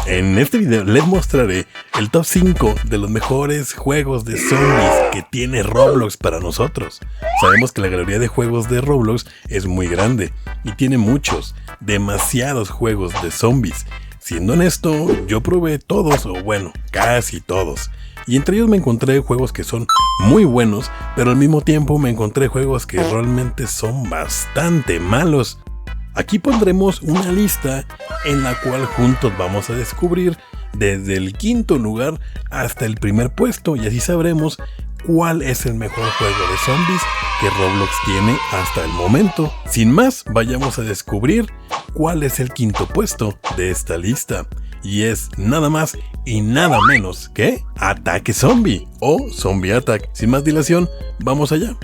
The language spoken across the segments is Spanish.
En este video les mostraré el top 5 de los mejores juegos de zombies que tiene Roblox para nosotros. Sabemos que la galería de juegos de Roblox es muy grande y tiene muchos, demasiados juegos de zombies. Siendo honesto, yo probé todos, o bueno, casi todos. Y entre ellos me encontré juegos que son muy buenos, pero al mismo tiempo me encontré juegos que realmente son bastante malos. Aquí pondremos una lista en la cual juntos vamos a descubrir desde el quinto lugar hasta el primer puesto, y así sabremos cuál es el mejor juego de zombies que Roblox tiene hasta el momento. Sin más, vayamos a descubrir cuál es el quinto puesto de esta lista. Y es nada más y nada menos que Ataque Zombie o Zombie Attack. Sin más dilación, vamos allá.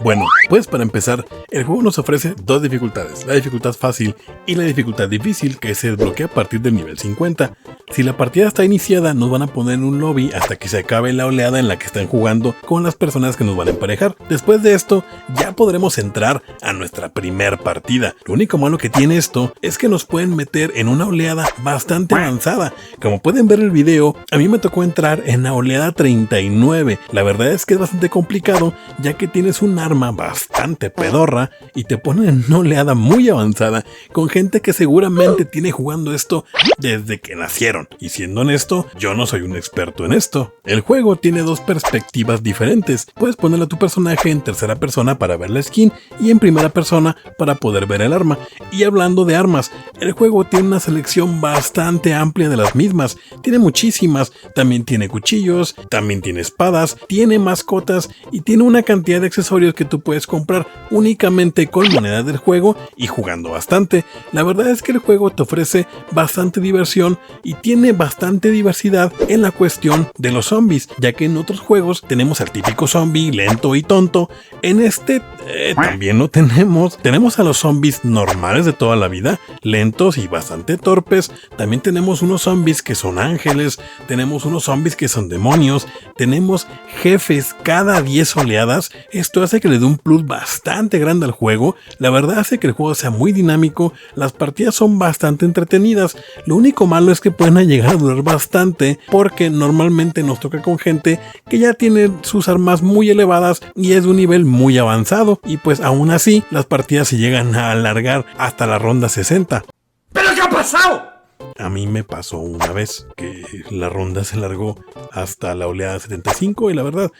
Bueno, pues para empezar, el juego nos ofrece dos dificultades, la dificultad fácil y la dificultad difícil, que se desbloquea a partir del nivel 50. Si la partida está iniciada, nos van a poner en un lobby hasta que se acabe la oleada en la que están jugando con las personas que nos van a emparejar. Después de esto, ya podremos entrar a nuestra primer partida. Lo único malo que tiene esto es que nos pueden meter en una oleada bastante avanzada. Como pueden ver el video, a mí me tocó entrar en la oleada 39. La verdad es que es bastante complicado, ya que tienes un arma bastante pedorra y te ponen en una oleada muy avanzada con gente que seguramente tiene jugando esto desde que nacieron. Y siendo honesto, yo no soy un experto en esto. El juego tiene dos perspectivas diferentes. Puedes ponerle a tu personaje en tercera persona para ver la skin y en primera persona para poder ver el arma. Y hablando de armas, el juego tiene una selección bastante amplia de las mismas. Tiene muchísimas. También tiene cuchillos, también tiene espadas, tiene mascotas y tiene una cantidad de accesorios que tú puedes comprar únicamente con monedas del juego y jugando bastante. La verdad es que el juego te ofrece bastante diversión y tiene bastante diversidad en la cuestión de los zombies, ya que en otros juegos tenemos al típico zombie lento y tonto. En este también lo tenemos a los zombies normales de toda la vida, lentos y bastante torpes. También tenemos unos zombies que son ángeles, tenemos unos zombies que son demonios, tenemos jefes cada 10 oleadas. Esto hace que le dé un plus bastante grande al juego. La verdad hace que el juego sea muy dinámico, las partidas son bastante entretenidas. Lo único malo es que pueden llegar a durar bastante, porque normalmente nos toca con gente que ya tiene sus armas muy elevadas y es de un nivel muy avanzado, y pues aún así las partidas se llegan a alargar hasta la ronda 60. ¿Pero qué ha pasado? A mí me pasó una vez que la ronda se largó hasta la oleada 75 y la verdad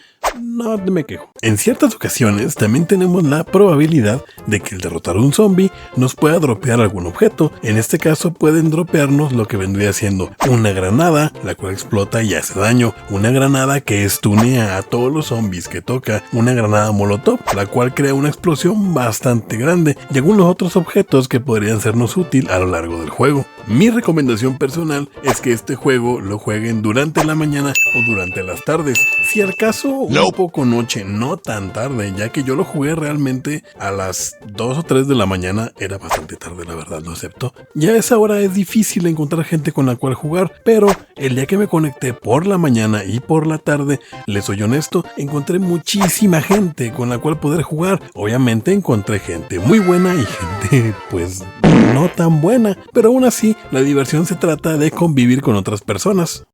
no me quejo. En ciertas ocasiones también tenemos la probabilidad de que al derrotar a un zombie nos pueda dropear algún objeto. En este caso pueden dropearnos lo que vendría siendo una granada, la cual explota y hace daño, una granada que estunea a todos los zombies que toca, una granada molotov, la cual crea una explosión bastante grande, y algunos otros objetos que podrían sernos útil a lo largo del juego. Mi recomendación personal es que este juego lo jueguen durante la mañana o durante las tardes, si al caso un poco noche, no tan tarde, ya que yo lo jugué realmente a las 2 o 3 de la mañana. Era bastante tarde, la verdad, lo acepto. Ya a esa hora es difícil encontrar gente con la cual jugar, pero el día que me conecté por la mañana y por la tarde, les soy honesto, encontré muchísima gente con la cual poder jugar. Obviamente encontré gente muy buena y gente pues no tan buena, pero aún así la diversión se trata de convivir con otras personas.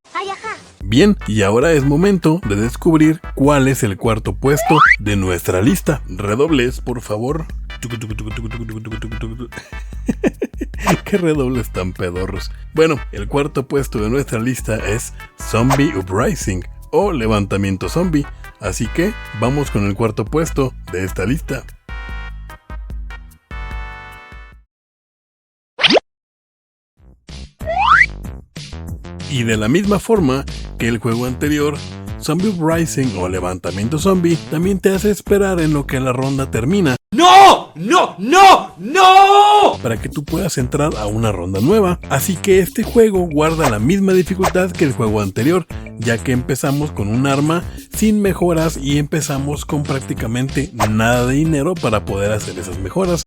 Bien, y ahora es momento de descubrir cuál es el cuarto puesto de nuestra lista. Redobles, por favor. Qué redobles tan pedorros. Bueno, el cuarto puesto de nuestra lista es Zombie Uprising o Levantamiento Zombie. Así que vamos con el cuarto puesto de esta lista. Y de la misma forma que el juego anterior, Zombie Uprising o Levantamiento Zombie también te hace esperar en lo que la ronda termina. ¡No! ¡No! ¡No! ¡No! Para que tú puedas entrar a una ronda nueva. Así que este juego guarda la misma dificultad que el juego anterior, ya que empezamos con un arma sin mejoras y empezamos con prácticamente nada de dinero para poder hacer esas mejoras.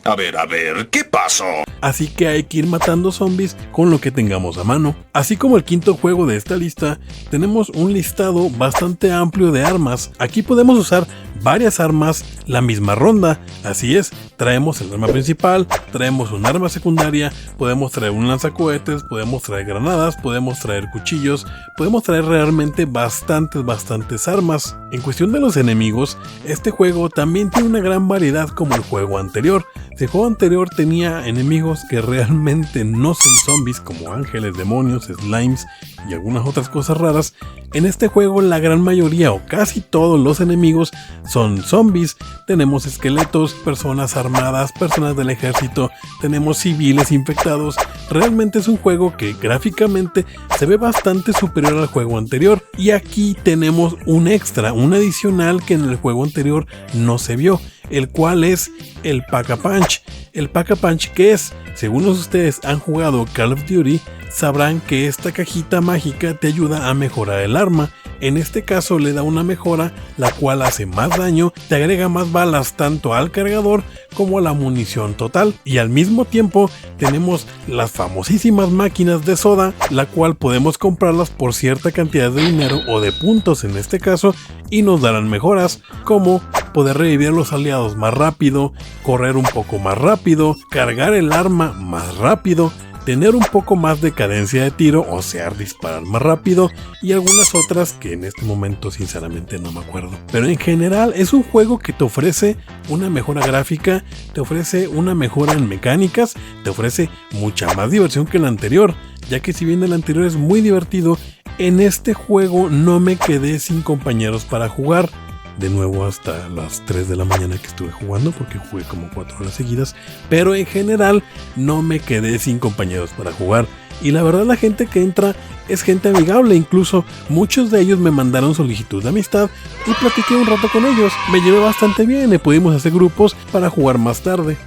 A ver, ¿qué pasó? Así que hay que ir matando zombies con lo que tengamos a mano. Así como el quinto juego de esta lista, tenemos un listado bastante amplio de armas. Aquí podemos usar varias armas la misma ronda. Así es, traemos el arma principal, traemos un arma secundaria, podemos traer un lanzacohetes, podemos traer granadas, podemos traer cuchillos, podemos traer realmente bastantes armas. En cuestión de los enemigos, este juego también tiene una gran variedad como el juego anterior. El juego anterior tenía enemigos que realmente no son zombies, como ángeles, demonios, slimes y algunas otras cosas raras. En este juego la gran mayoría o casi todos los enemigos son zombies. Tenemos esqueletos, personas armadas, personas del ejército, tenemos civiles infectados. Realmente es un juego que gráficamente se ve bastante superior al juego anterior. Y aquí tenemos un extra, un adicional que en el juego anterior no se vio, el cual es el Pack-a-Punch. El Pack-a-Punch, que es, según ustedes han jugado Call of Duty, sabrán que esta cajita mágica te ayuda a mejorar el arma. En este caso le da una mejora, la cual hace más daño, te agrega más balas tanto al cargador como a la munición total. Y al mismo tiempo tenemos las famosísimas máquinas de soda, la cual podemos comprarlas por cierta cantidad de dinero o de puntos en este caso, y nos darán mejoras como poder revivir a los aliados más rápido, correr un poco más rápido, cargar el arma más rápido, tener un poco más de cadencia de tiro, o sea, disparar más rápido, y algunas otras que en este momento sinceramente no me acuerdo. Pero en general es un juego que te ofrece una mejora gráfica, te ofrece una mejora en mecánicas, te ofrece mucha más diversión que el anterior, ya que si bien el anterior es muy divertido, en este juego no me quedé sin compañeros para jugar. De nuevo hasta las 3 de la mañana que estuve jugando, porque jugué como 4 horas seguidas, pero en general no me quedé sin compañeros para jugar. Y la verdad la gente que entra es gente amigable, incluso muchos de ellos me mandaron solicitud de amistad y platiqué un rato con ellos. Me llevé bastante bien y pudimos hacer grupos para jugar más tarde.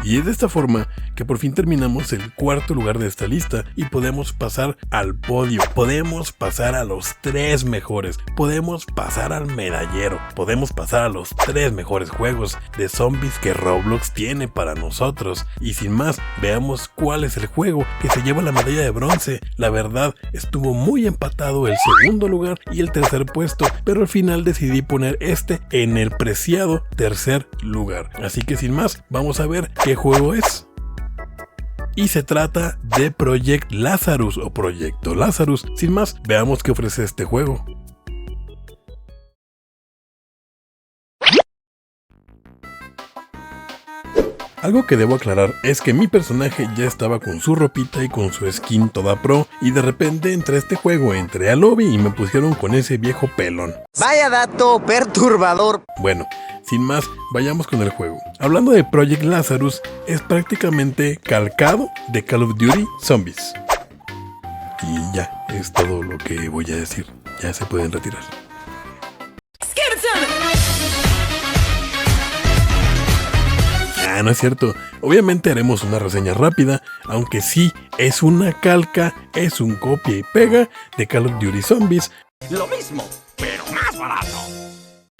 Y es de esta forma que por fin terminamos el cuarto lugar de esta lista y podemos pasar al podio, podemos pasar a los 3 mejores, podemos pasar al medallero, podemos pasar a los 3 mejores juegos de zombies que Roblox tiene para nosotros. Y sin más, veamos cuál es el juego que se lleva la medalla de bronce. La verdad, estuvo muy empatado el segundo lugar y el tercer puesto, pero al final decidí poner este en el preciado tercer lugar. Así que sin más, vamos a ver qué juego es. Y se trata de Project Lazarus o Proyecto Lazarus. Sin más, veamos qué ofrece este juego. Algo que debo aclarar es que mi personaje ya estaba con su ropita y con su skin toda pro, y de repente entré a este juego, entré al lobby y me pusieron con ese viejo pelón. Vaya dato perturbador. Bueno, sin más, vayamos con el juego. Hablando de Project Lazarus, es prácticamente calcado de Call of Duty Zombies. Y ya, es todo lo que voy a decir. Ya se pueden retirar. No es cierto, obviamente haremos una reseña rápida, aunque sí es una calca, es un copia y pega de Call of Duty Zombies. Lo mismo, pero más barato.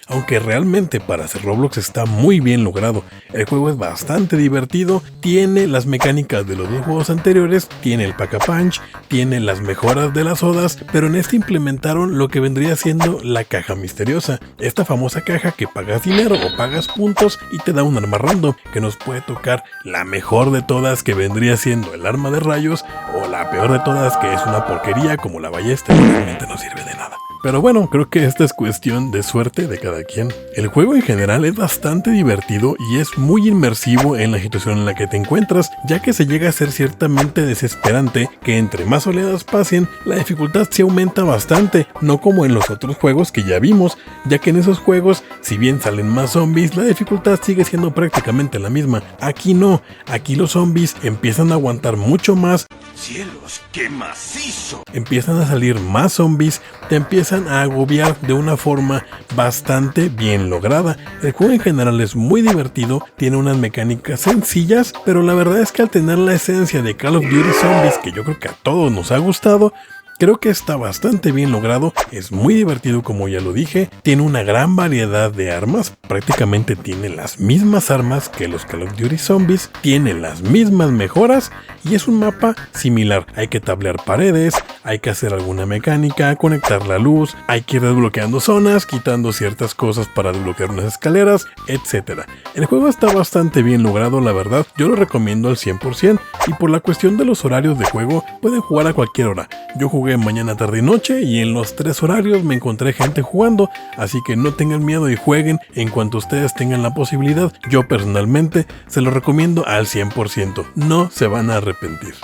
Aunque realmente para hacer Roblox está muy bien logrado. El juego es bastante divertido, tiene las mecánicas de los dos juegos anteriores, tiene el Pack-a-Punch, tiene las mejoras de las sodas, pero en este implementaron lo que vendría siendo la caja misteriosa. Esta famosa caja que pagas dinero o pagas puntos y te da un arma random, que nos puede tocar la mejor de todas, que vendría siendo el arma de rayos, o la peor de todas, que es una porquería como la ballesta, que realmente no sirve de nada. Pero bueno, creo que esta es cuestión de suerte de cada quien. El juego en general es bastante divertido y es muy inmersivo en la situación en la que te encuentras, ya que se llega a ser ciertamente desesperante que entre más oleadas pasen, la dificultad se aumenta bastante, no como en los otros juegos que ya vimos, ya que en esos juegos, si bien salen más zombies, la dificultad sigue siendo prácticamente la misma. Aquí no, aquí los zombies empiezan a aguantar mucho más. ¡Cielos, qué macizo! Empiezan a salir más zombies, te empiezan a agobiar de una forma bastante bien lograda. El juego en general es muy divertido, tiene unas mecánicas sencillas, pero la verdad es que al tener la esencia de Call of Duty Zombies, que yo creo que a todos nos ha gustado, Creo que está bastante bien logrado, es muy divertido como ya lo dije, tiene una gran variedad de armas, prácticamente tiene las mismas armas que los Call of Duty Zombies, tiene las mismas mejoras y es un mapa similar. Hay que tablear paredes, hay que hacer alguna mecánica, conectar la luz, hay que ir desbloqueando zonas, quitando ciertas cosas para desbloquear unas escaleras, etc. El juego está bastante bien logrado, la verdad, yo lo recomiendo al 100% y por la cuestión de los horarios de juego, pueden jugar a cualquier hora. Yo jugué mañana, tarde y noche y en los 3 horarios me encontré gente jugando, así que no tengan miedo y jueguen en cuanto ustedes tengan la posibilidad. Yo personalmente se lo recomiendo al 100%, no se van a arrepentir.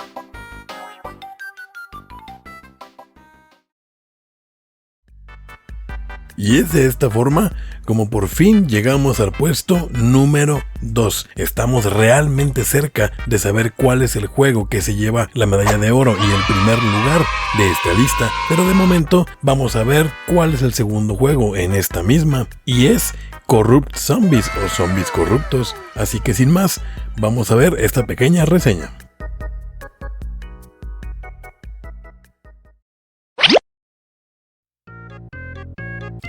Y es de esta forma como por fin llegamos al puesto número 2. Estamos realmente cerca de saber cuál es el juego que se lleva la medalla de oro y el primer lugar de esta lista, pero de momento vamos a ver cuál es el segundo juego en esta misma, y es Corrupt Zombies o Zombies Corruptos. Así que sin más, vamos a ver esta pequeña reseña.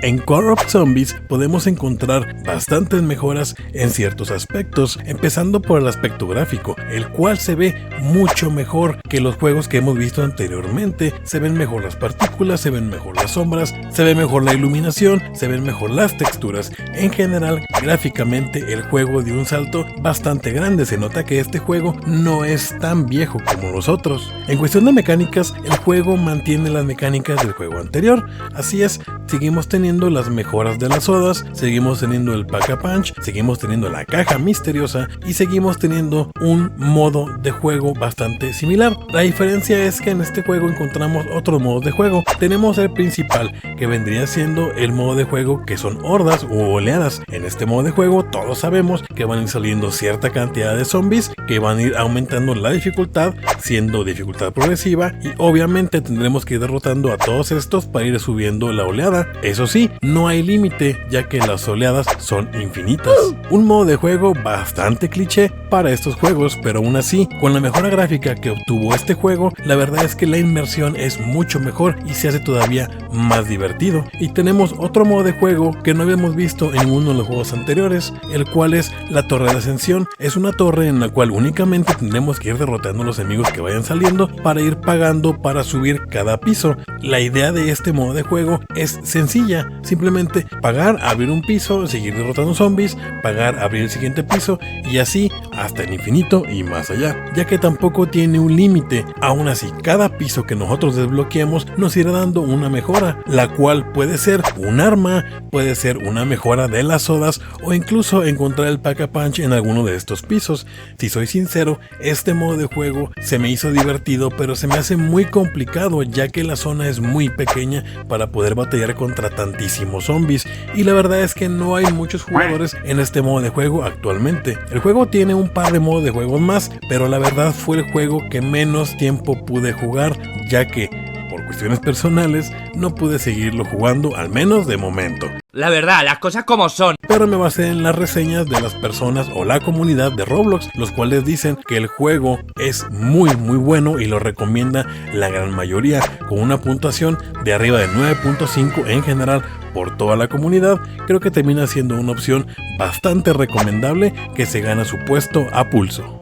En Corrupt Zombies podemos encontrar bastantes mejoras en ciertos aspectos, empezando por el aspecto gráfico, el cual se ve mucho mejor que los juegos que hemos visto anteriormente. Se ven mejor las partículas, se ven mejor las sombras, se ve mejor la iluminación, se ven mejor las texturas. En general, gráficamente el juego dio un salto bastante grande, se nota que este juego no es tan viejo como los otros. En cuestión de mecánicas, el juego mantiene las mecánicas del juego anterior, así es, seguimos teniendo las mejoras de las sodas, seguimos teniendo el Pack-a-Punch, seguimos teniendo la caja misteriosa y seguimos teniendo un modo de juego bastante similar. La diferencia es que en este juego encontramos otros modos de juego. Tenemos el principal, que vendría siendo el modo de juego que son hordas u oleadas. En este modo de juego todos sabemos que van a ir saliendo cierta cantidad de zombies que van a ir aumentando la dificultad, siendo dificultad progresiva, y obviamente tendremos que ir derrotando a todos estos para ir subiendo la oleada. Eso sí, no hay límite, ya que las oleadas son infinitas. Un modo de juego bastante cliché para estos juegos, pero aún así, con la mejora gráfica que obtuvo este juego, la verdad es que la inmersión es mucho mejor y se hace todavía más divertido. Y tenemos otro modo de juego que no habíamos visto en ninguno de los juegos anteriores, el cual es la Torre de Ascensión. Es una torre en la cual únicamente tendremos que ir derrotando a los enemigos que vayan saliendo para ir pagando para subir cada piso. La idea de este modo de juego es sencilla, simplemente pagar, abrir un piso, seguir derrotando zombies, pagar, abrir el siguiente piso y así hasta el infinito y más allá, ya que tampoco tiene un límite. Aún así, cada piso que nosotros desbloqueemos nos irá dando una mejora, la cual puede ser un arma, puede ser una mejora de las sodas o incluso encontrar el Pack-a-Punch en alguno de estos pisos. Si soy sincero, este modo de juego se me hizo divertido, pero se me hace muy complicado, ya que la zona es muy pequeña para poder batallar contra tantísimos zombies, y la verdad es que no hay muchos jugadores en este modo de juego actualmente. El juego tiene un par de modos de juego más, pero la verdad fue el juego que menos tiempo pude jugar, ya que por cuestiones personales no pude seguirlo jugando, al menos de momento. La verdad, las cosas como son. Pero me basé en las reseñas de las personas o la comunidad de Roblox, los cuales dicen que el juego es muy bueno y lo recomienda la gran mayoría, con una puntuación de arriba de 9.5 en general por toda la comunidad. Creo que termina siendo una opción bastante recomendable que se gana su puesto a pulso.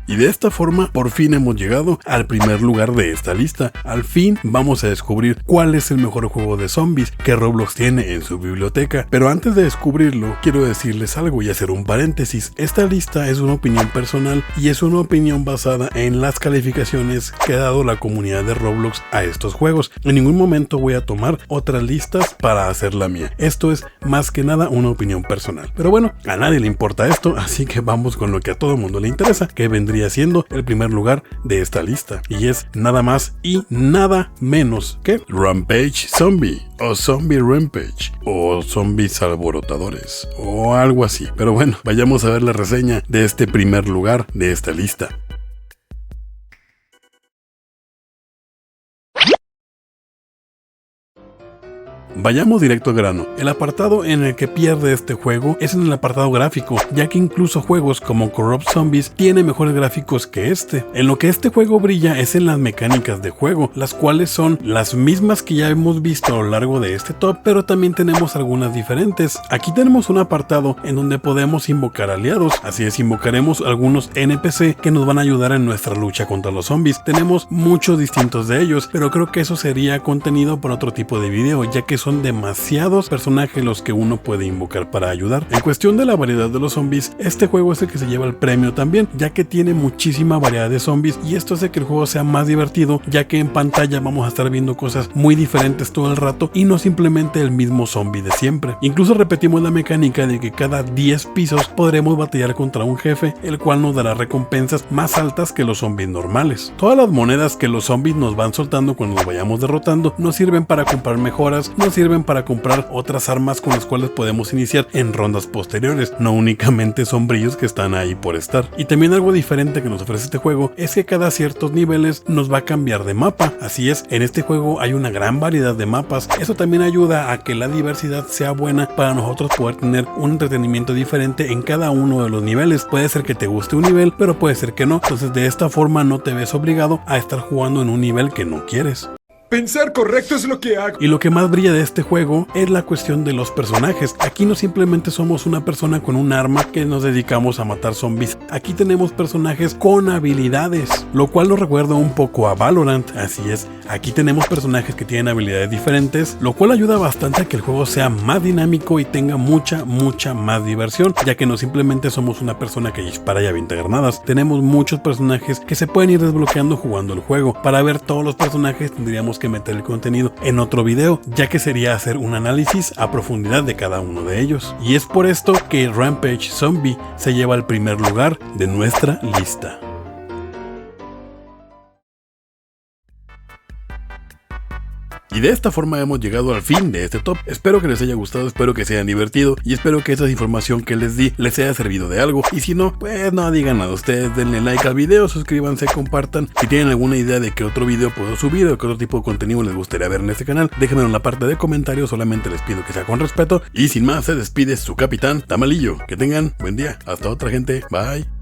Y de esta forma, por fin hemos llegado al primer lugar de esta lista. Al fin vamos a descubrir cuál es el mejor juego de zombies que Roblox tiene en su biblioteca. Pero antes de descubrirlo, quiero decirles algo y hacer un paréntesis. Esta lista es una opinión personal y es una opinión basada en las calificaciones que ha dado la comunidad de Roblox a estos juegos. En ningún momento voy a tomar otras listas para hacer la mía. Esto es más que nada una opinión personal. Pero bueno, a nadie le importa esto, así que vamos con lo que a todo mundo le interesa, que vendría siendo el primer lugar de esta lista, y es nada más y nada menos que Rampage Zombie o Zombie Rampage o Zombies Alborotadores o algo así. Pero bueno, vayamos a ver la reseña de este primer lugar de esta lista. Vayamos directo al grano. El apartado en el que pierde este juego es en el apartado gráfico, ya que incluso juegos como Corrupt Zombies tiene mejores gráficos que este. En lo que este juego brilla es en las mecánicas de juego, las cuales son las mismas que ya hemos visto a lo largo de este top, pero también tenemos algunas diferentes. Aquí tenemos un apartado en donde podemos invocar aliados, así es, invocaremos algunos NPC que nos van a ayudar en nuestra lucha contra los zombies. Tenemos muchos distintos de ellos, pero creo que eso sería contenido para otro tipo de video, ya que son demasiados personajes los que uno puede invocar para ayudar. En cuestión de la variedad de los zombies, este juego es el que se lleva el premio también, ya que tiene muchísima variedad de zombies, y esto hace que el juego sea más divertido, ya que en pantalla vamos a estar viendo cosas muy diferentes todo el rato y no simplemente el mismo zombie de siempre. Incluso repetimos la mecánica de que cada 10 pisos podremos batallar contra un jefe, el cual nos dará recompensas más altas que los zombies normales. Todas las monedas que los zombies nos van soltando cuando los vayamos derrotando nos sirven para comprar mejoras, nos sirven para comprar otras armas con las cuales podemos iniciar en rondas posteriores, no únicamente sombrillos que están ahí por estar. Y también algo diferente que nos ofrece este juego es que cada ciertos niveles nos va a cambiar de mapa. Así es, en este juego hay una gran variedad de mapas. Eso también ayuda a que la diversidad sea buena para nosotros poder tener un entretenimiento diferente en cada uno de los niveles. Puede ser que te guste un nivel, pero puede ser que no. Entonces de esta forma no te ves obligado a estar jugando en un nivel que no quieres. Pensar correcto es lo que hago. Y lo que más brilla de este juego es la cuestión de los personajes. Aquí no simplemente somos una persona con un arma que nos dedicamos a matar zombies. Aquí tenemos personajes con habilidades, lo cual nos recuerda un poco a Valorant. Así es, aquí tenemos personajes que tienen habilidades diferentes, lo cual ayuda bastante a que el juego sea más dinámico y tenga mucha más diversión, ya que no simplemente somos una persona que dispara y avienta granadas. Tenemos muchos personajes que se pueden ir desbloqueando jugando el juego. Para ver todos los personajes tendríamos que meter el contenido en otro video, ya que sería hacer un análisis a profundidad de cada uno de ellos. Y es por esto que Rampage Zombie se lleva el primer lugar de nuestra lista. Y de esta forma hemos llegado al fin de este top. Espero que les haya gustado, espero que se hayan divertido y espero que esa información que les di les haya servido de algo. Y si no, pues no digan nada, ustedes denle like al video, suscríbanse, compartan. Si tienen alguna idea de qué otro video puedo subir o qué otro tipo de contenido les gustaría ver en este canal, déjenmelo en la parte de comentarios, solamente les pido que sea con respeto. Y sin más, se despide su capitán Tamalillo. Que tengan buen día, hasta otra gente, bye.